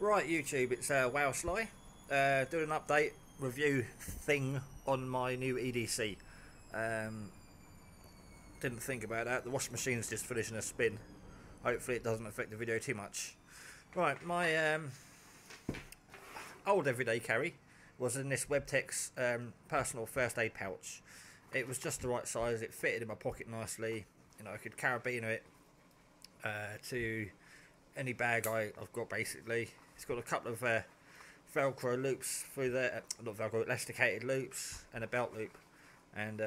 Right, YouTube, it's Wow Sly doing an update review thing on my new EDC. Didn't think about that. The washing machine's just finishing a spin. Hopefully it doesn't affect the video too much. Right, my old everyday carry was in this Webtex personal first aid pouch. It was just the right size. It fitted in my pocket nicely. You know, I could carabiner it to any bag I've got basically. It's got a couple of Velcro loops through there, not Velcro, elasticated loops, and a belt loop. And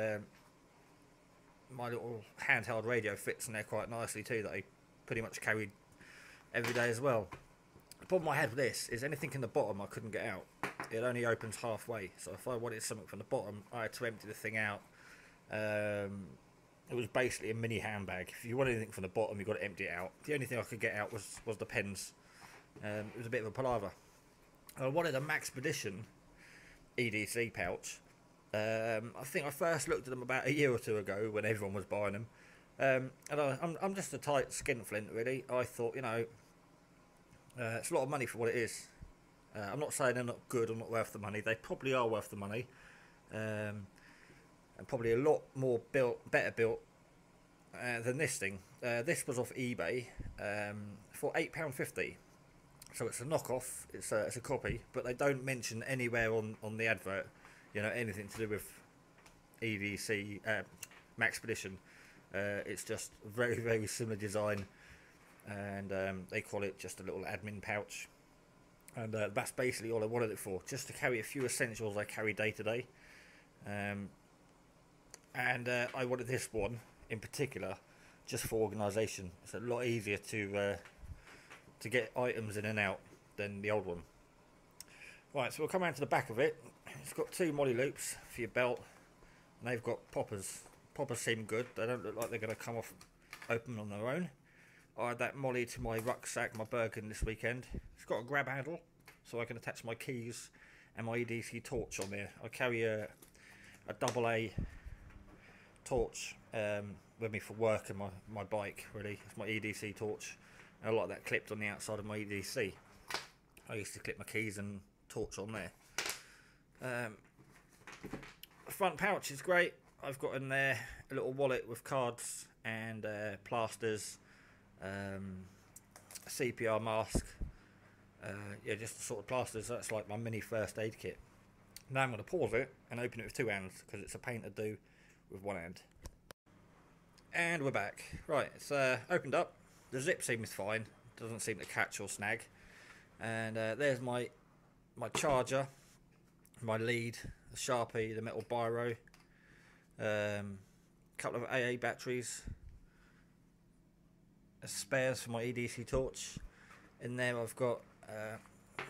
my little handheld radio fits in there quite nicely too, that I pretty much carried every day as well. The problem I had with this is anything in the bottom I couldn't get out. It only opens halfway, so if I wanted something from the bottom, I had to empty the thing out. It was basically a mini handbag. If you want anything from the bottom, you've got to empty it out. The only thing I could get out was the pens. It was a bit of a palaver. I wanted a Maxpedition EDC pouch. I think I first looked at them about a year or two ago when everyone was buying them. And I'm just a tight skinflint really. I thought, you know, it's a lot of money for what it is. I'm not saying they're not good or not worth the money. They probably are worth the money. And probably a lot more better built than this thing. This was off eBay for £8.50. So it's a knockoff, it's a copy, but they don't mention anywhere on the advert, you know, anything to do with EDC, Maxpedition. It's just very, very similar design, and they call it just a little admin pouch. And that's basically all I wanted it for, just to carry a few essentials I carry day to day. And I wanted this one in particular just for organisation. It's a lot easier to get items in and out than the old one. Right, so we'll come around to the back of it. It's got two molly loops for your belt, and they've got poppers. Poppers seem good. They don't look like they're going to come off open on their own. I had that molly to my rucksack, my Birkin this weekend. It's got a grab handle, so I can attach my keys and my EDC torch on there. I carry a AA torch with me for work and my bike, really. It's my EDC torch. I like that clipped on the outside of my EDC. I used to clip my keys and torch on there. The front pouch is great. I've got in there a little wallet with cards and plasters, a CPR mask. Yeah, just the sort of plasters. That's like my mini first aid kit. Now I'm going to pause it and open it with two hands because it's a pain to do with one hand. And we're back. Right, it's opened up. The zip seems fine, doesn't seem to catch or snag. And there's my charger, my lead, the Sharpie, the metal biro, couple of AA batteries, spares for my EDC torch. In there I've got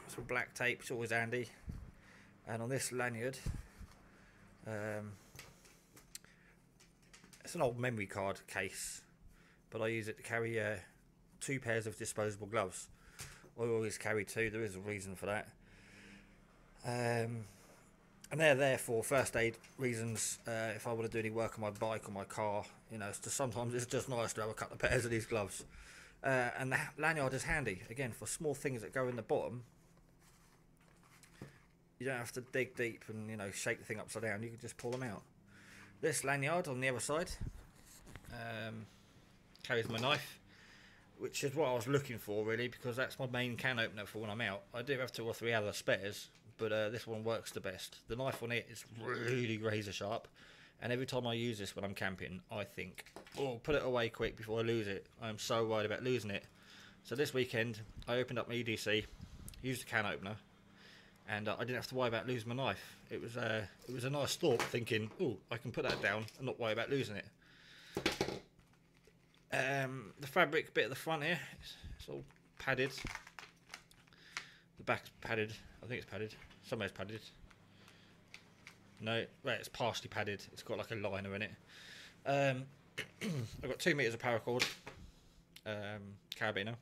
some black tape, which is always handy. And on this lanyard, it's an old memory card case, but I use it to carry two pairs of disposable gloves. I always carry two. There is a reason for that. And they're there for first aid reasons. If I want to do any work on my bike or my car, you know, sometimes it's just nice to have a couple of pairs of these gloves. And the lanyard is handy, again, for small things that go in the bottom. You don't have to dig deep and, you know, shake the thing upside down. You can just pull them out. This lanyard on the other side carries my knife, which is what I was looking for really, because that's my main can opener for when I'm out. I do have two or three other spares, but this one works the best. The knife on it is really razor sharp, and every time I use this when I'm camping, I think, oh, put it away quick before I lose it. I'm so worried about losing it. So this weekend, I opened up my EDC, used the can opener, and I didn't have to worry about losing my knife. It was a nice thought, thinking, oh, I can put that down and not worry about losing it. The fabric bit at the front here, it's all padded. The back's padded. I think it's padded. Somewhere's padded. No, right, it's partially padded. It's got like a liner in it. I've got 2 meters of paracord, carabiner.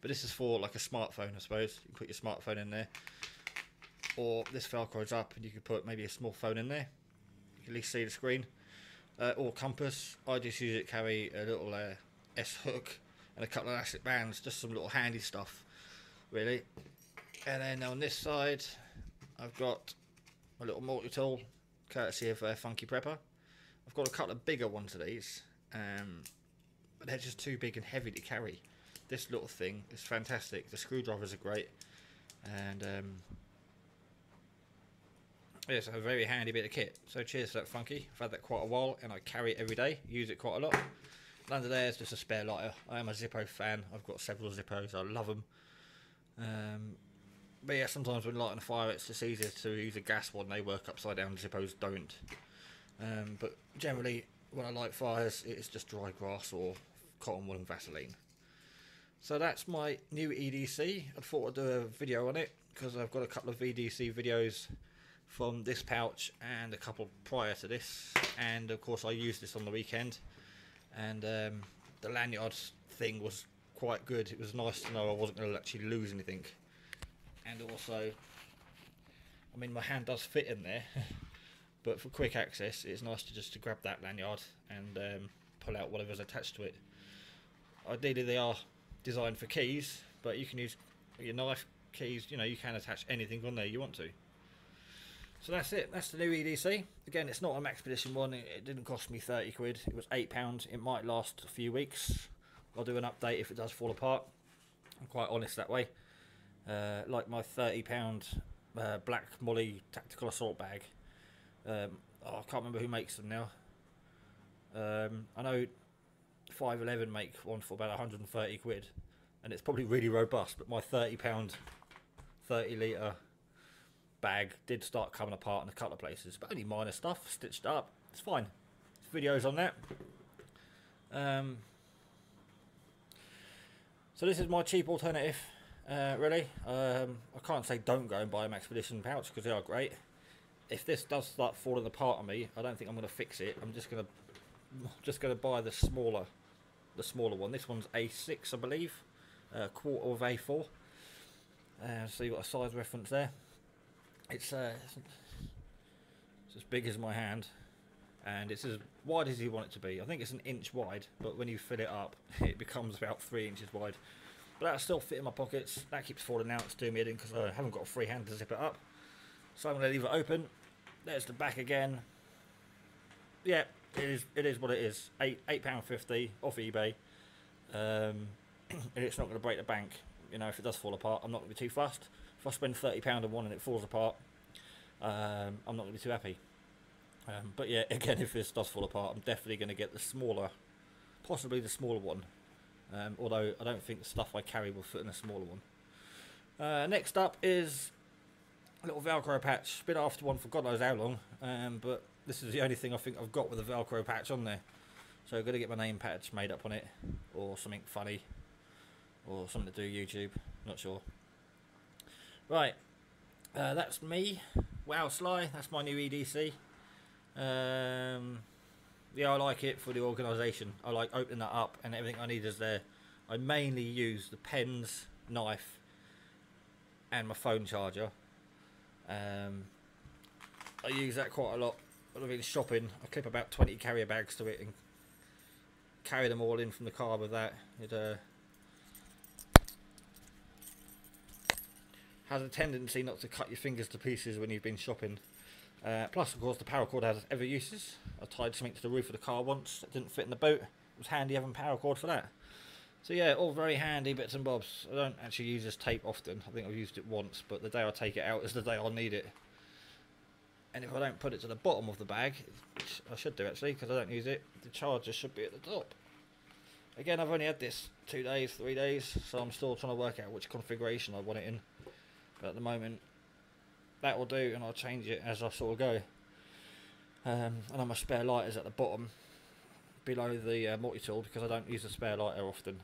But this is for like a smartphone, I suppose. You can put your smartphone in there. Or this velcro's up and you could put maybe a small phone in there. You can at least see the screen. Or compass. I just use it to carry a little S hook and a couple of elastic bands, just some little handy stuff really. And then on this side, I've got a little multi-tool, courtesy of Funky Prepper. I've got a couple of bigger ones of these, but they're just too big and heavy to carry. This little thing is fantastic. The screwdrivers are great, and it's a very handy bit of kit. So cheers to that, Funky. I've had that quite a while, and I carry it every day. Use it quite a lot. And under there is just a spare lighter. I am a Zippo fan. I've got several Zippos. I love them. But yeah, sometimes when lighting a fire, it's just easier to use a gas one. They work upside down. Zippos don't. But generally, when I light fires, it's just dry grass or cotton wool and Vaseline. So that's my new EDC. I thought I'd do a video on it because I've got a couple of EDC videos from this pouch and a couple prior to this, and of course I used this on the weekend, and the lanyard thing was quite good. It was nice to know I wasn't going to actually lose anything, and also, I mean, my hand does fit in there but for quick access it's nice to grab that lanyard and pull out whatever's attached to it. Ideally they are designed for keys, but you can use your knife, keys, you know, you can attach anything on there you want to. So that's it, that's the new EDC. Again, it's not a Maxpedition one, it didn't cost me 30 quid, it was £8. It might last a few weeks. I'll do an update if it does fall apart. I'm quite honest that way. Like my £30 Black Molly tactical assault bag. I can't remember who makes them now. I know 511 make one for about 130 quid, and it's probably really robust, but my £30 30 litre bag did start coming apart in a couple of places, but only minor stuff, stitched up, it's fine. There's videos on that. So this is my cheap alternative, really. I can't say don't go and buy a Maxpedition pouch because they are great. If this does start falling apart on me, I don't think I'm going to fix it. I'm just going to buy the smaller one. This one's A6, I believe, quarter of A4. So you've got a size reference there. It's as big as my hand, and it's as wide as you want it to be. I think it's an inch wide, but when you fill it up, it becomes about 3 inches wide. But that'll still fit in my pockets. That keeps falling out. It's doing me in because I haven't got a free hand to zip it up. So I'm going to leave it open. There's the back again. Yeah, it is what it is. £8.50 off eBay. And it's not going to break the bank. You know, if it does fall apart, I'm not going to be too fussed. If I spend £30 on one and it falls apart, I'm not going to be too happy. But yeah, again, if this does fall apart, I'm definitely going to get the smaller, possibly the smaller one. Although I don't think the stuff I carry will fit in a smaller one. Next up is a little Velcro patch. Been after one for God knows how long, but this is the only thing I think I've got with a Velcro patch on there. So I'm going to get my name patch made up on it, or something funny, or something to do YouTube, not sure. Right, that's me. Wow, Sly, that's my new EDC. Yeah, I like it for the organisation. I like opening that up and everything I need is there. I mainly use the pens, knife, and my phone charger. I use that quite a lot. When I've been shopping, I clip about 20 carrier bags to it and carry them all in from the car with that. It has a tendency not to cut your fingers to pieces when you've been shopping. Plus, of course, the paracord has other uses. I tied something to the roof of the car once. It didn't fit in the boot. It was handy having paracord for that. So yeah, all very handy bits and bobs. I don't actually use this tape often. I think I've used it once, but the day I take it out is the day I'll need it. And if I don't put it to the bottom of the bag, which I should do actually, because I don't use it, the charger should be at the top. Again, I've only had this 2 days, 3 days, so I'm still trying to work out which configuration I want it in. But at the moment, that will do, and I'll change it as I sort of go. I know my spare lighter's at the bottom, below the multi-tool, because I don't use the spare lighter often.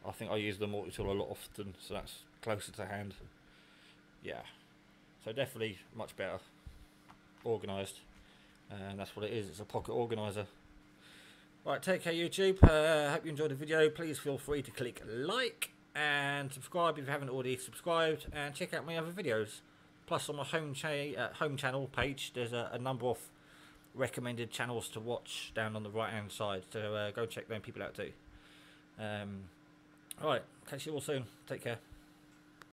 I think I use the multi-tool a lot often, so that's closer to hand. Yeah, so definitely much better organised, and that's what it is. It's a pocket organiser. Right, take care YouTube. Hope you enjoyed the video. Please feel free to click like and subscribe if you haven't already subscribed, and check out my other videos. Plus on my home channel page there's a number of recommended channels to watch down on the right hand side, so go check them people out too. Alright, catch you all soon. Take care.